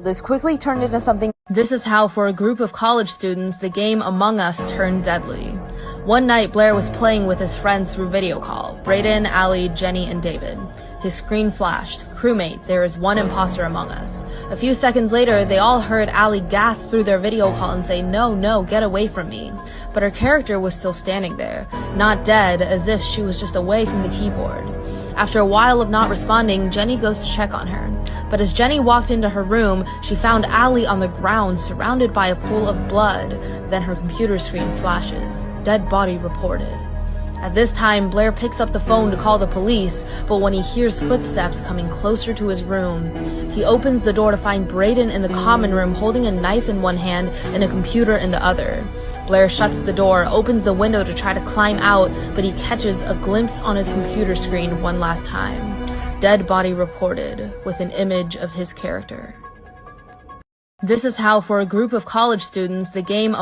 This quickly turned into something. This is how, for a group of college students, the game Among Us turned deadly. One night, Blair was playing with his friends through video call, Brayden, Allie, Jenny, and David. His screen flashed. Crewmate, there is one imposter among us. A few seconds later, they all heard Allie gasp through their video call and say, "No, no, get away from me." But her character was still standing there, not dead, as if she was just away from the keyboard. After a while of not responding, Jenny goes to check on her. But as Jenny walked into her room, she found Allie on the ground, surrounded by a pool of blood. Then her computer screen flashes. Dead body reported. At this time, Blair picks up the phone to call the police, but when he hears footsteps coming closer to his room, he opens the door to find Brayden in the common room holding a knife in one hand and a computer in the other. Blair shuts the door, opens the window to try to climb out, but he catches a glimpse on his computer screen one last time. Dead body reported, with an image of his character. This is how, for a group of college students, the game